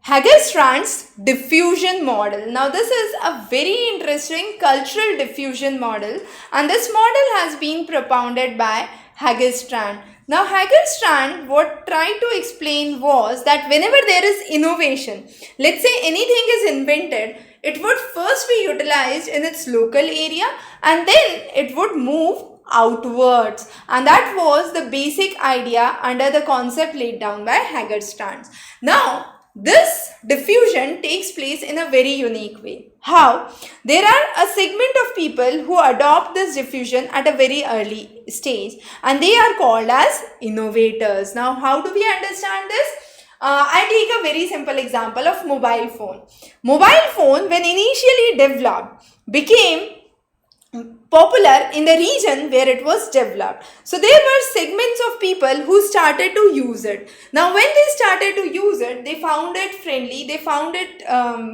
Haggerstrand's diffusion model. Now this is a very interesting cultural diffusion model, and this model has been propounded by Haggerstrand. Now Haggerstrand what tried to explain was that whenever there is innovation, let's say anything is invented, it would first be utilized in its local area and then it would move outwards, and that was the basic idea under the concept laid down by Haggerstrand. Now this diffusion takes place in a very unique way. How? There are a segment of people who adopt this diffusion at a very early stage and they are called as innovators. Now how do we understand this? I take a very simple example of mobile phone. Mobile phone, when initially developed, became popular in the region where it was developed. So there were segments of people who started to use it. Now when they started to use it, they found it friendly, they found it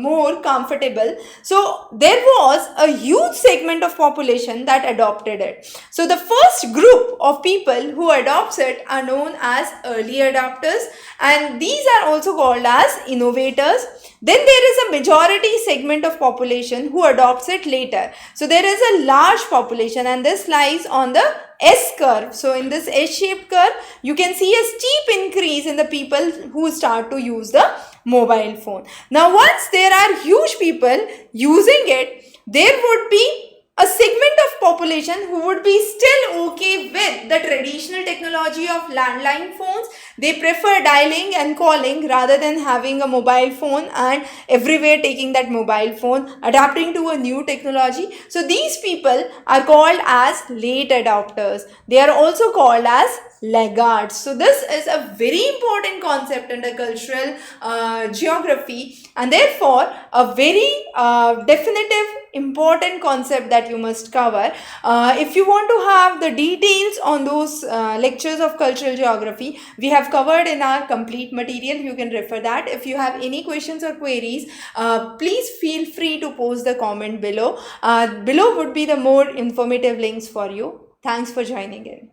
more comfortable. So there was a huge segment of population that adopted it. So the first group of people who adopts it are known as early adopters, and these are also called as innovators. Then there is a majority segment of population who adopts it later. So there is a large population and this lies on the S curve. So in this S-shaped curve, you can see a steep increase in the people who start to use the mobile phone. Now once there are huge people using it, there would be a segment of population who would be still okay with the traditional technology of landline phones. They prefer dialing and calling rather than having a mobile phone and everywhere taking that mobile phone, adapting to a new technology. So these people are called as late adopters. They are also called as laggards. So this is a very important concept under cultural geography, and therefore a very definitive important concept that you must cover. If you want to have the details on those lectures of cultural geography, we have covered in our complete material. You can refer that. If you have any questions or queries, please feel free to post the comment below. Below would be the more informative links for you. Thanks for joining in.